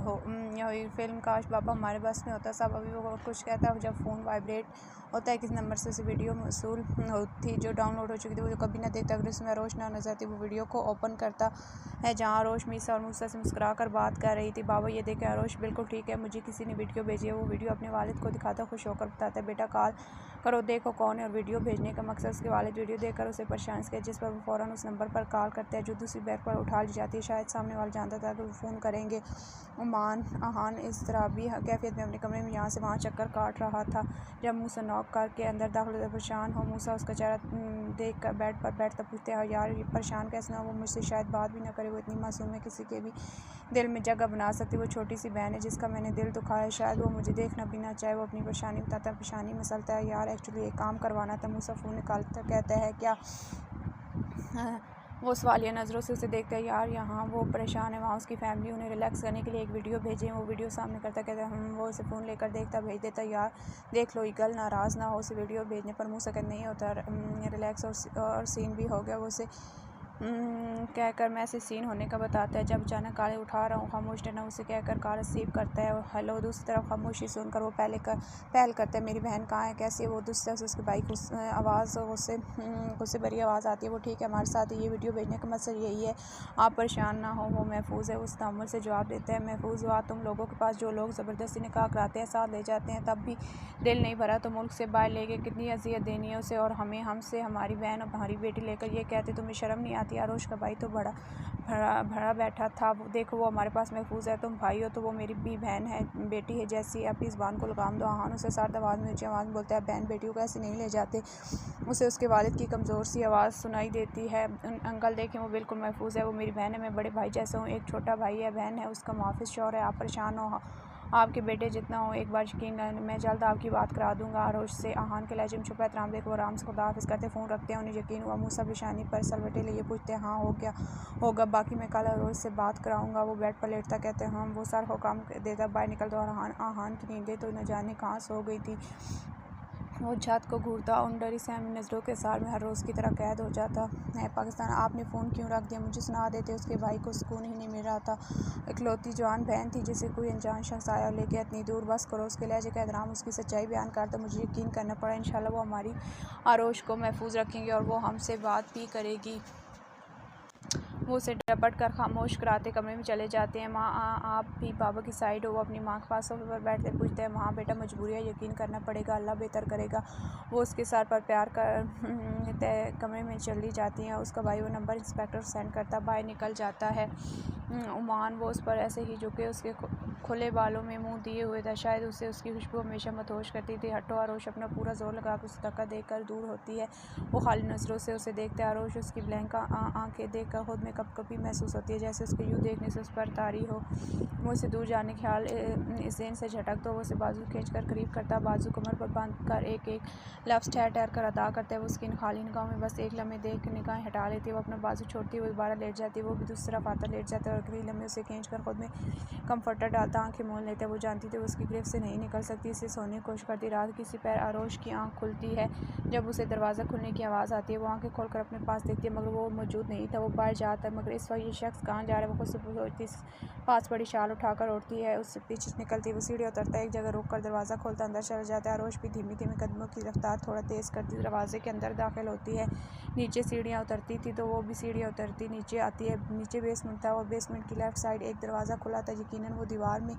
फिल्म? काश बाबा हमारे बस में होता। सब अभी वो कुछ कहता है जब फ़ोन वाइब्रेट होता है किसी नंबर से उसे वीडियो मौसूल होती जो डाउनलोड हो चुकी थी। वो जो कभी ना देखता अगर उसमें आरोश ना नजर आती वो वीडियो को ओपन करता है जहाँ आरोश मिसा और मूसा से मुस्कुरा कर बात कर रही थी। बाबा ये देखे आरोश बिल्कुल ठीक है, मुझे किसी ने वीडियो भेजी है। वो वीडियो अपने वालिद को दिखाता खुश होकर बताता है बेटा कॉल करो देखो कौन है। और वीडियो भेजने का मकसद उसके वालिद वीडियो देखकर उसे परेशान किया जिस पर वो फ़ौरन उस नंबर पर कॉल करता है जो दूसरी बैग पर उठा ली जाती है। शायद सामने वाला जानता था कि वो फ़ोन करेंगे। आहान इस तरह भी कैफियत में अपने कमरे में यहाँ से वहाँ चक्कर काट रहा था जब मूसा नॉक करके अंदर दाखिल होता परेशान हो। मूसा उसका चेहरा देख कर बेड पर बैठता पूछते हैं यार ये परेशान कैसे ना? वो मुझसे शायद बात भी ना करे। वो इतनी मासूम है किसी के भी दिल में जगह बना सकती। वो छोटी सी बहन है जिसका मैंने दिल दुखाया है। शायद वो मुझे देखना भी ना चाहे। वो अपनी परेशानी बताता है, परेशानी मसलता है यार एक्चुअली एक काम करवाना था। मूसा फ़ोन निकालता कहता है क्या? वो सवालिया नज़रों से उसे देखता है यार यहाँ वो परेशान है वहाँ उसकी फैमिली उन्हें रिलैक्स करने के लिए एक वीडियो भेजें। वो वीडियो सामने करता कहता है हम। वो उसे फ़ोन लेकर देखता भेज देता यार देख लो ईगल नाराज़ ना हो। उसे वीडियो भेजने पर मुँह सकत नहीं होता। रिलैक्स और सीन भी हो गया। वो उसे कहकर मैसेज सीन होने का बताता है। जब अचानक कॉल उठा रहा हूँ खामोश रहना उसे कहकर कॉल रिसीव करता है और हेलो। दूसरी तरफ खामोशी सुनकर वो पहल करता है मेरी बहन कहाँ है कैसी है? वो दूसरी तरफ से उसके भाई को आवाज़ गुस्से भरी आवाज़ आती है वो ठीक है हमारे साथ ये वीडियो भेजने का मकसद यही है आप परेशान ना हो। वो महफूज है उस तअम्मुल से जवाब देता है महफूज हुआ तुम लोगों के पास जो लोग ज़बरदस्ती निकाह कराते हैं साथ ले जाते हैं तब भी दिल नहीं भरा तो मुल्क से बाहर लेके कितनी अजियत देनी है उसे और हमें हमसे हमारी बहन और हमारी बेटी लेकर ये कहते तुम्हें शर्म नहीं आती? आरोश का भाई तो भरा बैठा था। देखो वो हमारे पास महफूज है, तुम भाई हो तो वो मेरी भी बहन है बेटी है जैसी। आप इस बात को लगाम दो। आहान उसे सर्द आवाज़ में ऊँची आवाज़ में बोलता है बहन बेटियों को ऐसे नहीं ले जाते। उसे उसके वालिद की कमज़ोर सी आवाज़ सुनाई देती है अंकल देखें वो बिल्कुल महफूज है, वो मेरी बहन है, मैं बड़े भाई जैसा हूँ। एक छोटा भाई है बहन है उसका मुहाफ़िज़ शौहर है। आप परेशान हो आपके बेटे जितना हो, एक बार यकीन करें, मैं जल्द आपकी बात करा दूंगा। आरोश से आहान के लहजे में छुपा एहतराम देख वो आराम से खुदाहफिज़ करते फ़ोन रखते हैं। उन्हें यकीन हुआ। मूसा पेशानी पर सलवटे लिए पूछते हैं, हाँ हो गया होगा, बाकी मैं कल आरोश से बात कराऊंगा। वो बेड पर लेटता कहते हैं, हाँ। वो सर हुकाम देता बाहर निकलता और आहान की नींदें तो न जाने कहाँ सो गई थी। वो छत को घूरता उन डरी सहमी नज़रों के सार में हर रोज़ की तरह कैद हो जाता है। पाकिस्तान, आपने फ़ोन क्यों रख दिया? मुझे सुना देते। उसके भाई को सुकून ही नहीं मिल रहा था। इकलौती जवान बहन थी जिसे कोई अनजान शख्स आया और लेके इतनी दूर। बस करो। उसके लहजे का एहतराम उसकी सच्चाई बयान करता। मुझे यकीन करना पड़ा। इंशाल्लाह वो हमारी आरोश को महफूज रखेंगे और वो हमसे बात भी करेगी। वो उसे डपट कर खामोश कराते कमरे में चले जाते हैं। माँ, आप भी बाबा की साइड हो। वो अपनी माँ के पास सोफे पर बैठते पूछते हैं, हाँ बेटा, मजबूरी है, यकीन करना पड़ेगा, अल्लाह बेहतर करेगा। वो उसके सर पर प्यार कर कमरे में चली जाती हैं। उसका भाई वो नंबर इंस्पेक्टर सेंड करता बाहर निकल जाता है। उमान वो उस पर ऐसे ही झुके उसके खुले बालों में मुंह दिए हुए था। शायद उसे उसकी खुशबू हमेशा मदहोश करती थी। हटो। आरोश अपना पूरा जोर लगा कर उसे धक्का देकर दूर होती है। वो खाली नज़रों से उसे देखते। आरोश उसकी ब्लैंक आंखें देखकर खुद में कपकपी महसूस होती है, जैसे उसके यूँ देखने से उस पर तारी हो। वो उसे दूर जाने के ख्याल इस ज़हन से झटक तो वो उसे बाजू खींचकर करीब करता, बाजू कमर पर बांध कर एक एक लफ्ज़ ठहर ठहर कर अदा करता है। वो उसकी इन खाली निगाहों में बस एक लम्हे देख निगाहें हटा लेती है। वो अपना बाजू छोड़ती है, वो दोबारा लेट जाती है। वो भी दूसरी तरफ आता लेट जाता है और कई लम्हे उसे खींच कर खुद में कम्फर्टर डालता, आंखें मोल लेता है। वो जानती थी वो उसकी गिरफ्त से नहीं निकल सकती, इसे सोने की कोशिश करती। रात किसी पैर आरोश की आंख खुलती है। जब उसे दरवाज़ा खुलने की आवाज़ आती है, वो आंखें खोलकर अपने पास देखती है, मगर वो मौजूद नहीं था। वो बाहर जाता है, मगर इस वक्त ये शख्स कहाँ जा रहा है? वो खुद से सोचती, पास बड़ी शाल उठाकर ओढ़ती है, उससे पीछे निकलती है। वो सीढ़ी उतरता है, एक जगह रुक कर दरवाज़ा खोलता अंदर चला जाता है। आरोश भी धीमी धीमी कदमों की रफ्तार थोड़ा तेज़ करती दरवाजे के अंदर दाखिल होती है। नीचे सीढ़ियाँ उतरती थी तो वो भी सीढ़ियाँ उतरती नीचे आती है। नीचे बेसमेंट था और बेसमेंट की लेफ्ट साइड एक दरवाज़ा खुला था, यकीनन वो दीवार में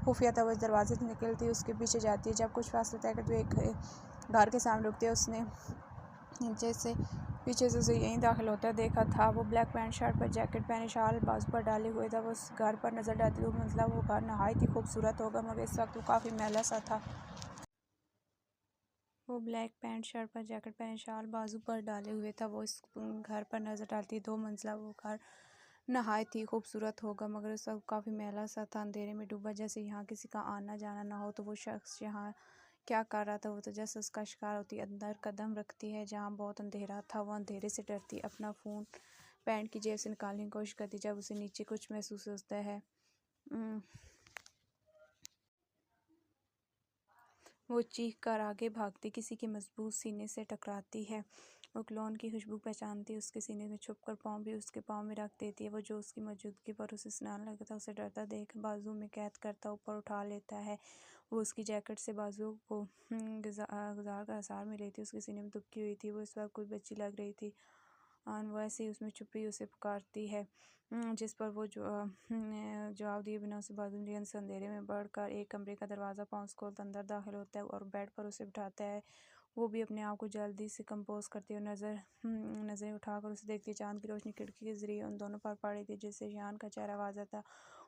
खुफिया था। वो इस दरवाजे से निकलती उसके पीछे जाती है। जब कुछ फासला तय करते हुए एक घर के सामने रुकती है, उसने नीचे से पीछे से उसे यहीं दाखिल होता देखा था। वो ब्लैक पैंट शर्ट पर जैकेट पहने शाल बाजू पर डाले हुए था। वो उस घर पर नज़र डालती तो मतलब वो घर नहायत ही खूबसूरत होगा, मगर इस वक्त वो काफ़ी मैला सा था। वो ब्लैक पैंट शर्ट पर जैकेट पहने शाल बाजू पर डाले हुए था। वो इस घर पर नज़र डालती, 2 मंजिला वो घर नहायत ही खूबसूरत होगा, मगर उस वक्त काफ़ी मैला सा था, अंधेरे में डूबा, जैसे यहाँ किसी का आना जाना ना हो। तो वो शख्स यहाँ क्या कर रहा था? वो तो जैसे उसका शिकार होती, अंदर कदम रखती है जहाँ बहुत अंधेरा था। वो अंधेरे से डरती, अपना फ़ोन पैंट की जेब से निकालने की कोशिश करती। जब उसे नीचे कुछ महसूस होता है, वो चीख कर आगे भागती, किसी के मजबूत सीने से टकराती है। वो क्लोन की खुशबू पहचानती, उसके सीने में छुप कर पाँव भी उसके पाँव में रख देती है। वो जो उसकी मौजूदगी पर उसे सुनाने लगता, उसे डरता देख बाजू में कैद करता ऊपर उठा लेता है। वो उसकी जैकेट से बाजू को गुजार कर आसार में लेती, उसके सीने में दुबकी हुई थी। वो इस वक्त कोई बच्ची लग रही थी और वो ऐसे ही उसमें छुपी उसे पुकारती है, जिस पर वो जवाब दिए बिना उसे बाजू लिया से अंधेरे में बढ़कर एक कमरे का दरवाज़ा पाँव खोलता अंदर दाखिल होता है और बेड पर उसे बिठाता है। वो भी अपने आप को जल्दी से कंपोज करती है और नज़रें उठाकर उसे देखती है। चाँद की रोशनी खिड़की के ज़रिए उन दोनों पर पड़ी थी, जिससे शान का चेहरा वाज़ा था।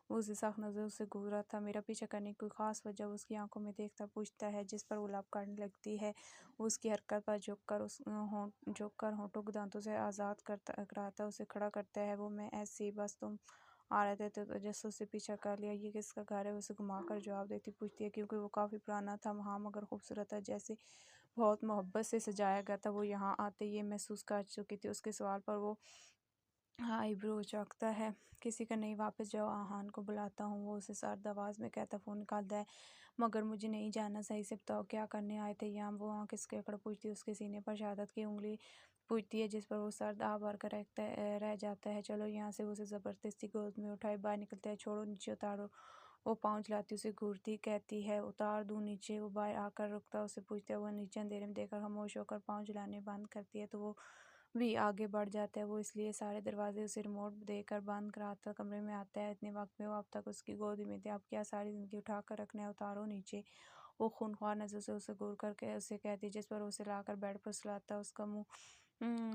वो उसे सख्त नज़रों से घूर रहा था। मेरा पीछा करने की कोई ख़ास वजह? उसकी आंखों में देखता पूछता है, जिस पर वो लब काटने लगती है। वो उसकी हरकत पर झुककर होंठों को दांतों से आज़ाद कराता उसे खड़ा करता है। वो मैं ऐसे ही, बस तुम आ रहे थे तो तजस्सुस से पीछा कर लिया। ये किसका घर है? उसे घुमाकर जवाब देती पूछती है, क्योंकि वो काफ़ी पुराना था, हाँ, मगर खूबसूरत था, जैसे बहुत मोहब्बत से सजाया गया था। वो यहाँ आते ये महसूस कर चुकी थी। उसके सवाल पर वो हाँ आईब्रो चौंकता है। किसी का नहीं, वापस जाओ, आहान को बुलाता हूँ। वो उसे सर्द आवाज़ में कहता फ़ोन निकालता है, मगर मुझे नहीं जानना, सही से बताओ क्या करने आए थे यहाँ? वो आँख किसके अकड़ पूछती, उसके सीने पर शहादत की उंगली पूछती है, जिस पर वो सर्द आ भर कर रह जाता है। चलो यहाँ से। वो उसे ज़बरदस्ती गोद में उठाए बाहर निकलता है। छोड़ो, नीचे उतारो। वो पाँव चलाती उसे घूरती कहती है, उतार दूँ नीचे? वो बाहर आकर रुकता उसे पूछता है। वो नीचे अंधेरे में देखकर खामोश होकर पाँव चलाने बंद करती है तो वो भी आगे बढ़ जाता है। वो इसलिए सारे दरवाजे उसे रिमोट देकर बंद कराता कमरे में आता है। इतने वक्त में वो अब तक उसकी गोद में थे, अब क्या सारी ज़िंदगी उठा कर रखना है? उतारो नीचे। वो खूनख्वार नज़र से उसे घूर करके उसे कहती, जिस पर उसे लाकर बेड पर सुलाता, उसका मुंह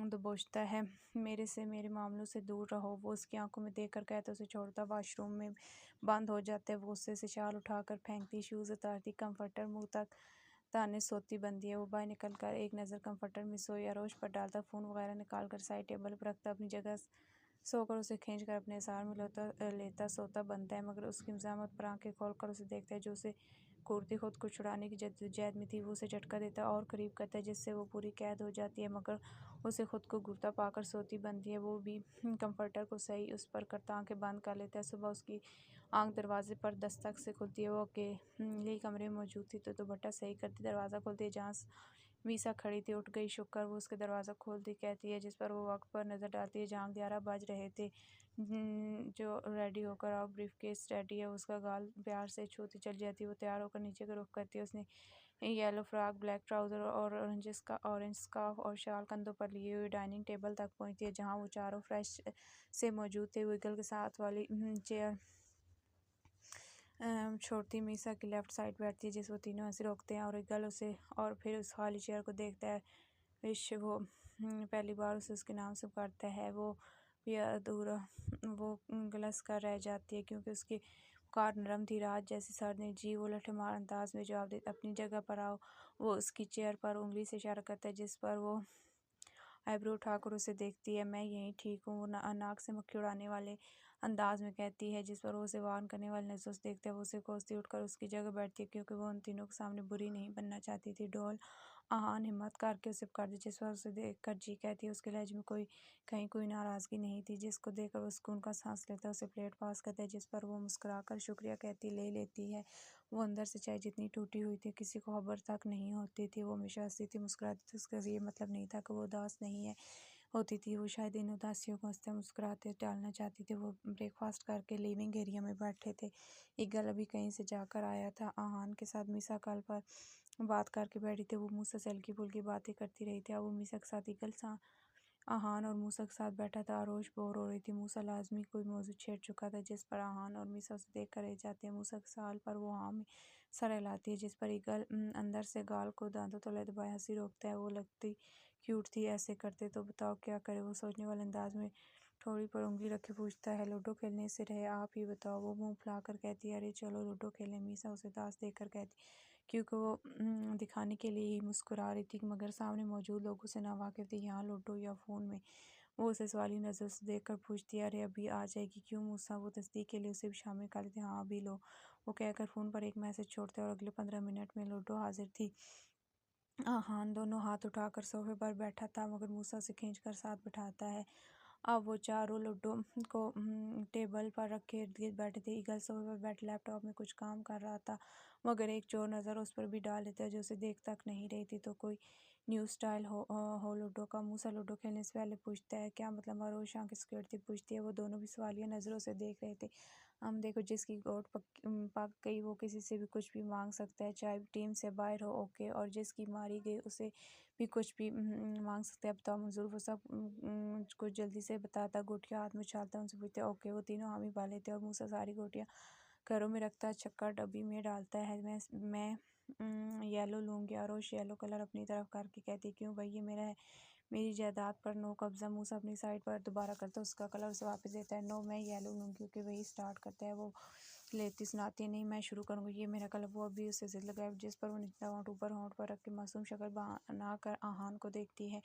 दबोचता है। मेरे से, मेरे मामलों से दूर रहो। वो उसकी आंखों में देख कर कहता, उसे छोड़ता वाशरूम में बंद हो जाता है। वो उससे से शाल उठाकर फेंकती, शूज़ उतारती, कंफर्टर मुंह तक ताने सोती बंदी है। वो बाहर निकल कर एक नज़र कंफर्टर में सोई आरोश पर डालता, फ़ोन वगैरह निकाल कर साइड टेबल पर रखता, अपनी जगह सोकर उसे खींचकर अपने सार में लेता सोता बनता है, मगर उसकी मज़ाहमत पर आंखें खोलकर उसे देखता है जो उसे कुर्ती खुद को छुड़ाने की जद्दोजहद में थी। वो उसे झटका देता है और करीब करता है, जिससे वो पूरी कैद हो जाती है, मगर उसे खुद को घुरता पाकर सोती बनती है। वो भी कंफर्टर को सही उस पर करता आंखें बंद कर लेता है। सुबह उसकी आंख दरवाजे पर दस्तक से खुलती है। वो अकेले कमरे में मौजूद थी तो दुपट्टा सही करती दरवाज़ा खोलती है। जहाँ मीसा खड़ी थी उठ गई। शुक्र वो उसके दरवाज़ा खोलती कहती है, जिस पर वो वक्त पर नज़र डालती है। जहाँ 11 बज रहे थे। जो रेडी होकर आओ, ब्रीफकेस रेडी है। उसका गाल प्यार से छूती चली जाती है। वो तैयार होकर नीचे का रुख करती है। उसने येलो फ्रॉक, ब्लैक ट्राउज़र और ऑरेंज स्कार्फ और शाल कंधों पर लिए हुए डाइनिंग टेबल तक पहुंचती है, जहाँ वो चारों फ्रेश से मौजूद थे। विगल के साथ वाली चेयर छोड़ती मीसा की लेफ्ट साइड बैठती है, जिस वो तीनों ऐसे रोकते हैं और विगल उसे और फिर उस खाली चेयर को देखता है। विश वो पहली बार उसे उसके नाम से पुकारता है। वो भी अधूरा वो गिलस कर रह जाती है, क्योंकि उसकी पुकार नरम थी, रात जैसी सर्द नहीं। जी, वो लठमार अंदाज में जवाब देता, अपनी जगह पर आओ। वो उसकी चेयर पर उंगली से इशारा करता है, जिस पर वो आईब्रो उठाकर उसे देखती है। मैं यहीं ठीक हूँ, वो नाक से मक्खी उड़ाने वाले अंदाज में कहती है, जिस पर वो उसे वार्न करने वाले नजरों से देखता है। वो उसे कोसती उठकर उसकी जगह बैठती है, क्योंकि वो उन तीनों के सामने बुरी नहीं बनना चाहती थी। डोल आहान हिम्मत करके उसे पुकार दी, जिस पर उसे देखकर जी कहती है। उसके लहजे में कहीं कोई नाराज़गी नहीं थी, जिसको देखकर वो सुकून का सांस लेता है। उसे प्लेट पास करता है, जिस पर वो मुस्कुराकर शुक्रिया कहती ले लेती है। वो अंदर से चाहे जितनी टूटी हुई थी, किसी को खबर तक नहीं होती थी। वो हमेशा हंसती थी, मुस्कुराती थी। उसका ये मतलब नहीं था कि वो उदास नहीं है होती थी। वो शायद इन उदासियों को हंसते मुस्कुराते टालना चाहती थी। वो ब्रेकफास्ट करके लिविंग एरिया में बैठे थे। ईगल अभी कहीं से जाकर आया था। आहान के साथ मीसा कॉल पर बात करके बैठी थी। वो मूसा से हल्की फुल्की बातें करती रही थी। अब वो मीसा के साथ ईगल आहान और मूसा के साथ बैठा था। आरोश बोर हो रही थी। मूसा लाजमी कोई मौजू छेड़ चुका था, जिस पर आहान और मीसा उसे देख कर रह जाते हैं। मूसा के सवाल पर वो हाँ में सर हिलाती है, जिस पर ईगल अंदर से गाल को दांतों तले दबाए हंसी रोकता है। वो लगती क्यूट थी, ऐसे करते तो बताओ क्या करे। वो सोचने वाले अंदाज में ठोड़ी पर उंगली रखे पूछता है, लूडो खेलने से रहे, आप ही बताओ। वो मुंह फुलाकर कहती है, अरे चलो लूडो खेलें। मीसा उसे दास देकर कहती, क्योंकि वो दिखाने के लिए ही मुस्कुरा रही थी, मगर सामने मौजूद लोगों से नावाकिफ थी, यहाँ लूडो या फ़ोन में। वो उसे सवाली नज़र से देखकर पूछती है, अरे अभी आ जाएगी क्यों मूसा। वो तस्दीक के लिए उसे भी शामिल कर लेते, हाँ अभी लो। वो कहकर फ़ोन पर एक मैसेज छोड़ते और अगले 15 मिनट में लूडो हाजिर थी। हाँ, दोनों हाथ उठाकर सोफे पर बैठा था, मगर मूसा उसे खींचकर साथ बिठाता है। अब वो चारों लूडो को टेबल पर रखे इर्द गिर्द बैठे थे। ईगल सोफे पर बैठे लैपटॉप में कुछ काम कर रहा था, मगर एक चोर नज़र उस पर भी डाल लेता है, जो उसे देख तक नहीं रही थी। तो कोई न्यू स्टाइल हो लूडो का। मूसा लूडो खेलने से पहले पूछता है, क्या मतलब। आरोश आंखें सिक्योरिटी पूछती है। वो दोनों भी सवालिया नज़रों से देख रहे थे। हम देखो, जिसकी गोट पक गई वो किसी से भी कुछ भी मांग सकता है, चाहे टीम से बाहर हो, ओके। और जिसकी मारी गई उसे भी कुछ भी मांग सकते हैं। अब तो मंजूर वो सब कुछ जल्दी से बताता, गोटियाँ हाथ में उछालता, उनसे पूछते ओके। वो तीनों हामी वाले थे और मूसा सारी गोटियाँ घरों में रखता, छक्का डब्बी में डालता है। मैं येलो लूँगी। आरोश येलो कलर अपनी तरफ करके कहती, क्यों भाई, ये मेरा है, मेरी जायदाद पर नो कब्जा। मूसा अपनी साइड पर दोबारा करता, उसका कलर उसे वापस देता है। नो, मैं येलो लूँगी, क्योंकि वही स्टार्ट करता है। वो लेती सुनाती है, नहीं मैं शुरू करूँगी, ये मेरा कलर। वो अभी उसे जिद लगाए, जिस पर वो निचला होंठ ऊपर होंठ पर रख के मासूम शक्ल बना कर आहान को देखती है,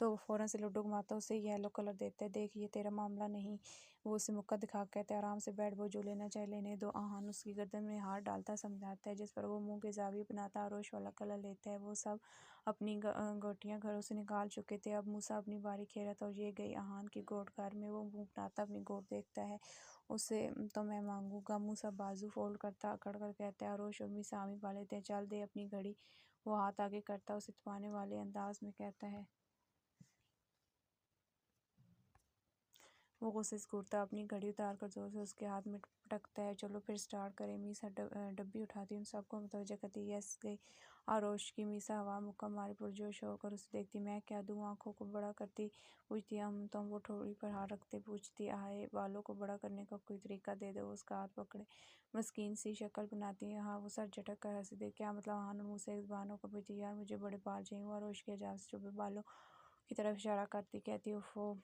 तो वो फ़ौरन से लूडो घुमाता उसे येलो कलर देता है। देख, ये तेरा मामला नहीं। वो उसे मुक्का दिखा कहता है, आराम से बैठ, वो जो लेना चाहे लेने दो। आहान उसकी गर्दन में हाथ डालता समझाता है, जिस पर वो मुंह के जाविये बनाता आरोश वाला कलर लेता है। वो सब अपनी गोटियाँ घरों से निकाल चुके थे। अब मूसा अपनी बारी खेला था और ये गई आहान की गोट। घर में वो मुंह बनाता अपनी गोट देखता है। उसे तो मैं मांगूंगा। मूसा बाजू फोल्ड करता अकड़ कर कहता है, आरोश और मीसा हामी वाले थे, चल दे अपनी घड़ी। वो हाथ आगे करता उसे थमाने वाले अंदाज में कहता है। वो गुस्से से घूरता अपनी घड़ी उतार कर जोर से उसके हाथ में पटकता है। चलो फिर स्टार्ट करें। मीसा डब्बी उठाती उन सबको मुतवज्जो करती, यस गई। आरोश की मीसा हवा मुक्का मारे पुरजोश होकर उसे देखती, मैं क्या दूँ। आंखों को बड़ा करती पूछती, हम तुम। वो ठोड़ी पर हाथ रखते पूछती, आए बालों को बड़ा करने का कोई तरीका दे दो। उसका हाथ पकड़े मस्कीन सी शक्ल बनाती है। हाँ, वो सर झटक कर हंसी दे, क्या मतलब। हाँ, मुँह से इस बहानों को पूछती, यार मुझे बड़े बाल चाहिए। वो आरोश के हिजाब से चुभे बालों की तरफ इशारा करती कहती, उफ़ो,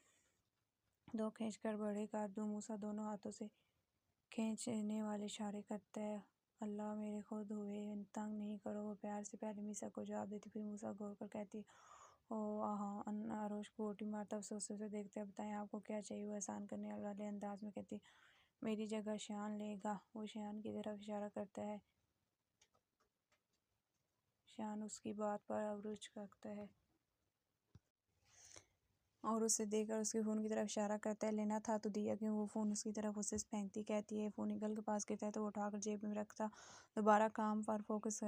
दो खींच कर बड़े कर दूँ। मूसा दोनों हाथों से खींचने वाले इशारे करता है। अल्लाह मेरे खुद हुए, तंग नहीं करो। वो प्यार से पहले मीसा को जवाब देती, फिर मूसा घूर कर कहती, ओ आरोश को ओटी मारता अफसोस से उसे देखते हैं। बताएं आपको क्या चाहिए, वो एहसान करने वाले अंदाज में कहती, मेरी जगह शान लेगा। वो शान की तरफ इशारा करता है। शान उसकी बात पर अबरूज रखता है और उसे देखकर उसके फ़ोन की तरफ इशारा करता है। लेना था तो दिया क्यों? वो फ़ोन उसकी तरफ उससे फेंकती कहती है। फ़ोन ईगल के पास गिरता है तो वो उठाकर जेब में रखता दोबारा काम पर फोकस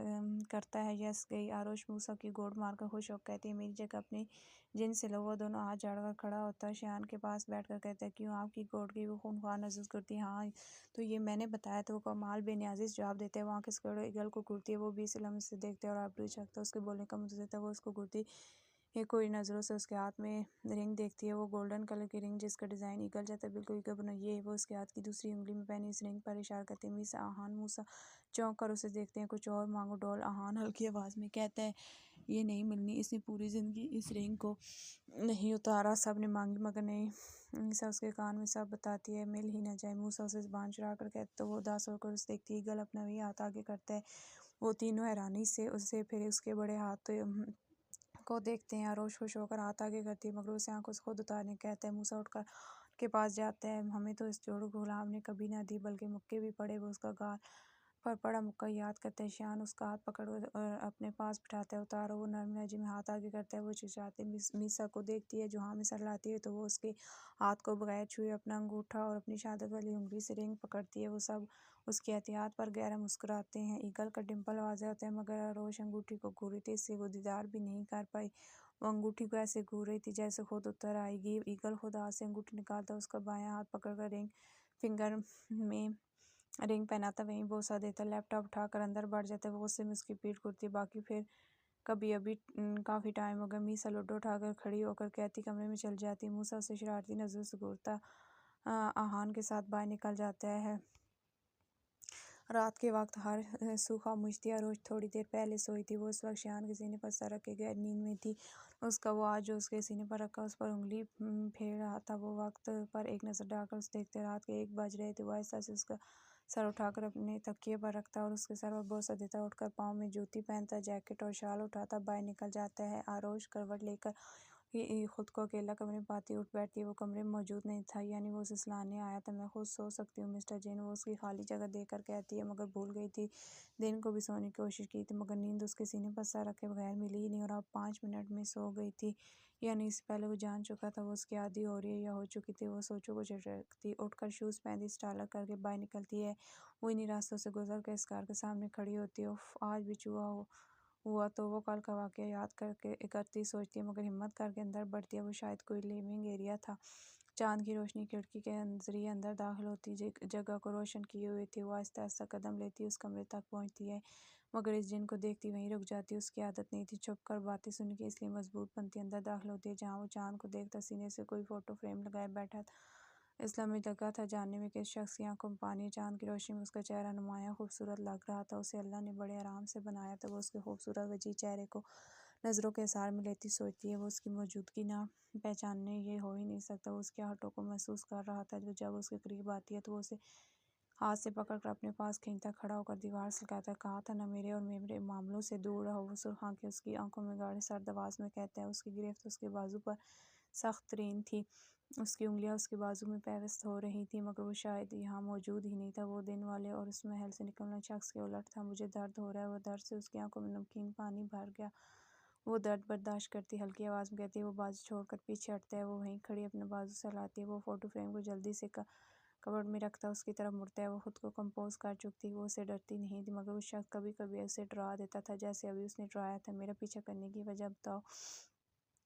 करता है। यस गई। आरोश मूसा की गोद मारकर खुश होकर कहती है, मेरी जगह अपनी जिन से लो। वो दोनों हाथ झाड़कर खड़ा होता है। शान के पास बैठकर कहता है, क्यों आपकी गोद गई? वो खूनख्वार महसूस करती है। हाँ तो ये मैंने बताया। तो वो कमाल बेनियाजी जवाब देते हैं। वहाँ किस ईगल को घूरती है। वो 20 लम्हे से देखते हैं और आबरूज रखता है। उसके बोलने का मतलब था वो उसको घूरती ये कोई नज़रों से उसके हाथ में रिंग देखती है। वो गोल्डन कलर की रिंग जिसका डिज़ाइन ईगल जैसा बिल्कुल ईगल बना। ये वो उसके हाथ की दूसरी उंगली में पहनी इस रिंग पर इशारा करते हैं। मीसा आहान मूसा चौंक कर उसे देखते हैं। कुछ और मांगो डॉल। आहान हल्की आवाज़ में कहता है, ये नहीं मिलनी। इसने पूरी ज़िंदगी इस रिंग को नहीं उतारा। सब ने मांगी मगर नहीं। मीसा उसके कान में सब बताती है, मिल ही ना जाए। मूसा उसे ज़बान चुरा कर कहते तो वो उदास होकर उसे देखती है। ईगल अपना वही हाथ आगे करता है। वो तीनों हैरानी से उससे फिर उसके बड़े हाथ को देखते हैं। आरोश खुश होकर हाथ आगे करती है मगर उसे आंखों से खुद उतारने कहता है। मूसा उठकर के पास जाता है। हमें तो इस जोड़ों को गुलाम ने कभी ना दी बल्कि मुक्के भी पड़े। वो उसका गाल पर पड़ा मुक्का याद करता है। शान उसका हाथ पकड़ और अपने पास बिठाता है। उतारो। वो नरम लहजे में हाथ आगे करता है। वो चिल्लाते मीसा को देखती है जो हाँ में सर लाती है तो वो उसके हाथ को बगैर छुए अपना अंगूठा और अपनी शहादत वाली उंगली से रिंग पकड़ती है। वो सब उसकी एहतियात पर गहरा मुस्कुराते हैं। ईगल का डिम्पल वाज़ेह होता है मगर आरोश अंगूठी को घूर रही थी, इससे वो दीदार भी नहीं कर पाई। वो अंगूठी को ऐसे घूर रही थी जैसे खुद उतर आएगी। ईगल खुद हाथ से अंगूठी निकालता उसका बायां हाथ पकड़कर रिंग फिंगर में रिंग पहनाता वहीं बोसा देता। लैपटॉप उठाकर अंदर बढ़ जाता। वो उससे उसकी पीठ कुर्ती बाकी फिर कभी अभी काफ़ी टाइम हो गया। मीसा लूडो उठाकर खड़ी होकर कहती कमरे में चल जाती। मूसा उसे शरारती नजर से घूरता आहान के साथ बाहर निकल जाता है। रात के वक्त हर सू खामोश थी। रोज थोड़ी देर पहले सोई थी। वो उस वक्त शान के सीने पर सर रखे गहरी नींद में थी। उसका वो आज जो उसके सीने पर रखा उस पर उंगली फेर रहा था। वो वक्त पर एक नज़र डालकर उसे देखते। रात के 1 बज रहे थे। वो आहिस्ता से उसका सर उठाकर अपने तकिए पर रखता और उसके सर पर बोसा देता। उठकर पाँव में जूती पहनता, जैकेट और शाल उठाता बाहर निकल जाता है। आरोश करवट लेकर खुद को अकेला कमरे में पाती उठ बैठती। वो कमरे में मौजूद नहीं था, यानी वो उसे सुलाने आया था। मैं खुद सो सकती हूँ मिस्टर जेन, वो उसकी खाली जगह देकर कहती है मगर भूल गई थी। दिन को भी सोने की कोशिश की थी मगर नींद उसके सीने पर सर रखे बगैर मिली ही नहीं और अब 5 मिनट में सो गई थी। यानी इससे पहले वो जान चुका था वो उसकी आदी हो रही है या हो चुकी थी। वो सोचों को झटकती उठकर शूज़ पहनती, स्टाइलर करके बाहर निकलती है। वो इन्हीं रास्तों से गुजर कर इस कार के सामने खड़ी होती है। उफ, आज भी चूहा हुआ तो वो कल का वाक़या याद करके करती सोचती है मगर हिम्मत करके अंदर बढ़ती है। वो शायद कोई लिविंग एरिया था। चाँद की रोशनी खिड़की के ज़रिए अंदर दाखिल होती जगह को रोशन किए हुए थी। वो आहिस्ता आहिस्ता कदम लेती उस कमरे तक पहुँचती है मगर इस जिन को देखती वहीं रुक जाती। उसकी आदत नहीं थी छुप कर बातें सुनने की, इसलिए मजबूत बनती अंदर दाखिल होती है जहाँ वो चाँद को देखता सीने से कोई फ़ोटो फ्रेम लगाए बैठा था। इसलिए में लगा था जानने में कि इस शख्स की आंखों में पानी है। चाँद की रोशनी में उसका चेहरा नुमाया खूबसूरत लग रहा था। उसे अल्लाह ने बड़े आराम से बनाया था। वो उसके खूबसूरत वजीह चेहरे को नज़रों के इशारे में लेती सोचती है वो उसकी मौजूदगी ना पहचानने ये हो ही नहीं सकता। वो उसके होठों को महसूस कर रहा था जो जब उसके करीब आती है तो वो उसे हाथ से पकड़कर अपने पास खींचता, खड़ा होकर दीवार से कहता, कहा था ना मेरे और मेरे मामलों से दूर रहो। वो सुर्ख आंखें उसकी आंखों में गाढ़े सर्द आवाज़ में कहता है। उसकी गिरफ्त उसके बाजू पर सख्त तरीन थी। उसकी उंगलियां उसके बाजू में पेवस्त हो रही थी मगर वो शायद यहाँ मौजूद ही नहीं था। वो दिन वाले और उस महल से निकलने शख्स के उलट था। मुझे दर्द हो रहा है। वो दर्द से उसकी आंखों में नमकीन पानी भर गया। वो दर्द बर्दाश्त करती हल्की आवाज़ में कहती है। वो बाजू छोड़कर पीछे हटता है। वो वहीं खड़ी अपने बाजू से हिलाती है। वो फ़ोटो फ्रेम को जल्दी से कबर्ड में रखता उसकी तरफ मुड़ता है। वो खुद को कंपोज कर चुकी थी। वो उसे डरती नहीं थी मगर उस शख्स कभी कभी उसे डरा देता था जैसे अभी उसने डराया था। मेरा पीछा करने की वजह बताओ।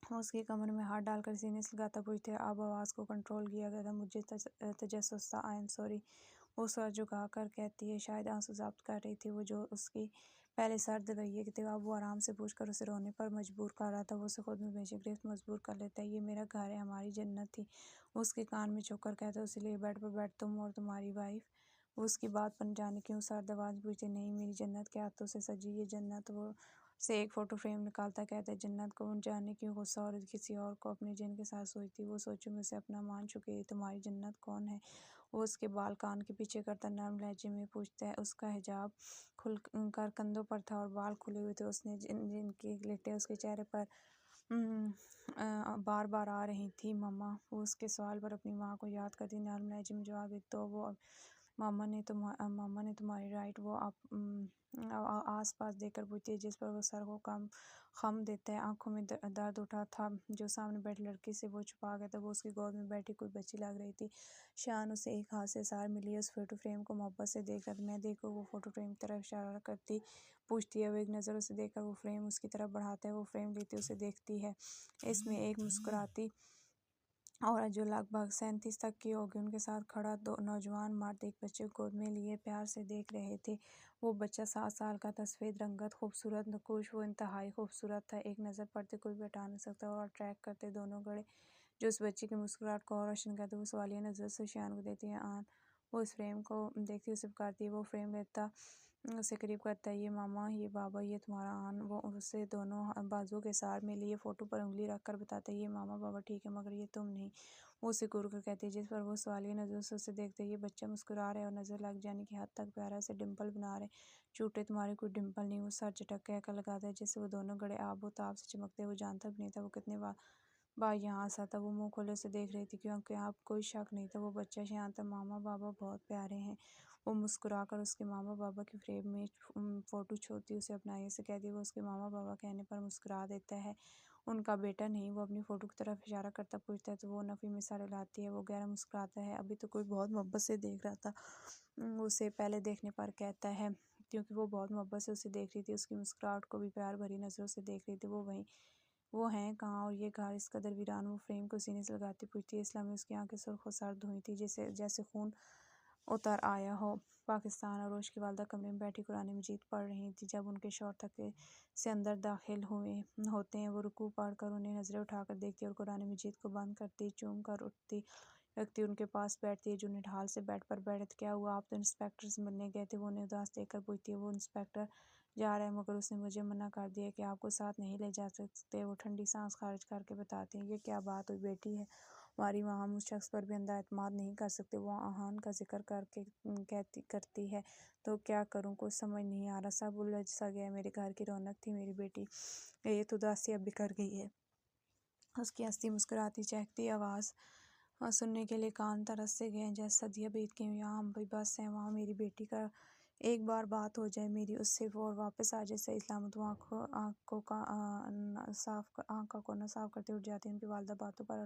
वो उसके कमर में हाथ डालकर सीने से लगाता पूछते। अब आवाज़ को कंट्रोल किया गया था। मुझे तजस्सुस था। I am sorry. वो सर झुका कर कहती है, शायद आंसू ज़ब्त कर रही थी। वो जो उसकी पहले सर्द रवैये के थे अब वो आराम से पूछकर उसे रोने पर मजबूर कर रहा था। वो उसे खुद में हमेशा गिरफ्त मजबूर कर लेता है। ये मेरा घर है, हमारी जन्नत थी। वो उसके कान में छुपकर कहता है, उसे ले बेड पर बैठ, तुम और तुम्हारी वाइफ। वो उसकी बात पर न जाने क्यों सर्द आवाज़ पूछती, नहीं मेरी जन्नत के हाथों से सजी ये जन्नत। वो से एक फ़ोटो फ्रेम निकालता कहता है, जन्नत को न जाने क्यों गुस्सा और किसी और को अपने जिन के साथ सोचती। वो सोचो में उसे अपना मान चुकी है। तुम्हारी जन्नत कौन है? वो उसके बाल कान के पीछे करता नरम लहजे में पूछता है। उसका हिजाब खुल कर कंधों पर था और बाल खुले हुए थे। उसने जिन जिन के लेटे उसके चेहरे पर बार बार आ रही थी मम्मा। वो उसके सवाल पर अपनी माँ को याद करती। नाज़िम जवाब एक तो वो मामा ने तुम्हारी राइट। वो आप आस पास देखकर पूछती है, जिस पर वो सर को कम खम देता है। आंखों में दर्द उठा था। जो सामने बैठी लड़की से वो छुपा गया था। वो उसकी गोद में बैठी कोई बच्ची लग रही थी। शान उसे एक हाथ से सार मिली। उस फोटो फ्रेम को मोहब्बत से देख रहा था। मैं देखो। वो फोटो फ्रेम की तरफ इशारा करती पूछती है। वो एक नज़र उसे देखकर वो फ्रेम उसकी तरफ बढ़ाता है। वो फ्रेम लेती उसे देखती है। इसमें एक मुस्कुराती औरत जो लगभग 37 तक की होगी। उनके साथ खड़ा दो नौजवान मर्द एक बच्चे को गोद में लिए प्यार से देख रहे थे। वो बच्चा 7 साल का था। सफ़ेद रंगत, खूबसूरत, नकुश। वो इंतहाई खूबसूरत था। एक नज़र पड़ते कोई भी हटा नहीं सकता। और ट्रैक करते दोनों गड़े जो उस बच्चे की मुस्कुराहट को और रोशन करते। वो सवालिया नज़र से शान को देती है। आन वो उस फ्रेम को देखती उसे पुकारती है। वो फ्रेम लेता उसे करीब करता है। ये मामा, ये बाबा, ये तुम्हारा आन। वो उसे दोनों बाजू के सार में लिए फ़ोटो पर उंगली रखकर बताता है, ये मामा बाबा ठीक है, मगर ये तुम नहीं। वो उसे घूर कर कहती है, जिस पर वो सवालिया नज़र से उसे देखते है। ये बच्चा मुस्कुरा रहा है और नज़र लग जाने की हद तक प्यारा से डिम्पल बना रहे। झूठे, तुम्हारे कोई डिम्पल नहीं। वो सर झटक कहकर लगाता है, जिससे वो दोनों गड़े आबो ताब से चमकते। वो जानता भी नहीं था वो कितने बार यहाँ आसा था। वो मुंह खोले उसे देख रही थी, क्योंकि आप कोई शक नहीं था। वो बच्चा शांत था। मामा बाबा बहुत प्यारे हैं। वो मुस्कुराकर उसके मामा बाबा की फ्रेम में फ़ोटो छोड़ती उसे अपनाने से कहती है। वो उसके मामा बाबा कहने पर मुस्कुरा देता है। उनका बेटा नहीं। वो अपनी फ़ोटो की तरफ इशारा करता पूछता है, तो वो नफ़ी मिसाल लाती है। वो गहरा मुस्कुराता है। अभी तो कोई बहुत मोहब्बत से देख रहा था। उसे पहले देखने पर कहता है, क्योंकि वो बहुत मोहब्बत से उसे देख रही थी। उसकी मुस्कुराहट को भी प्यार भरी नज़रों से देख रही थी। वो हैं कहाँ, और ये घर इस कदर वीरान। वो फ्रेम को सीने से लगाती पूछती है। इस्लाम में उसकी आंखें सुर्ख और सर्द हुई थी, जैसे खून उतर आया हो। पाकिस्तान और रोश की वालदा कमरे में बैठी कुरान मजीद पढ़ रही थी। जब उनके शौहर थके से अंदर दाखिल हुए होते हैं, वो रुकू पढ़कर उन्हें नज़रें उठाकर देखती और कुरान मजीद को बंद करती, चूम कर उठती, रखती, उनके पास बैठती है। जो निढाल से बेड पर बैठे थे। क्या हुआ, आप तो इंस्पेक्टर से मिलने गए थे। वो उन्हें उदास देखकर पूछती है। वो इंस्पेक्टर जा रहा है, मगर उसने मुझे मना कर दिया कि आपको साथ नहीं ले जा सकते। वो ठंडी सांस खारिज करके बताते हैं, ये क्या बात हुई बेटी है हमारी वहाँ, हम उस शख्स पर भी अंधा एतमाद नहीं कर सकते। वो आहान का जिक्र करके करती है, तो क्या करूँ, कुछ समझ नहीं आ रहा। सब उलझ सा गया। मेरे घर की रौनक थी मेरी बेटी, ये तो उदासी अब बिखर गई है। उसकी हंसती मुस्कुराती चहकती आवाज़ सुनने के लिए कान तरस से गए। जैसे सदियाँ बीत गई। यहाँ हम भी बस हैं, वहाँ मेरी बेटी का एक बार बात हो जाए मेरी उससे, वो और वापस आ जाए सही सलामत। वो आँखों का आँखों को न साफ करते उठ जाती है। उनकी वालदा बातों पर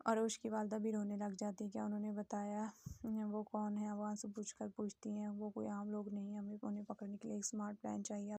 अरोश की वालदा भी रोने लग जाती है। क्या उन्होंने बताया वो कौन है? वो आंसू पूछती हैं। वो कोई आम लोग नहीं, हमें उन्हें पकड़ने के लिए एक स्मार्ट प्लान चाहिए।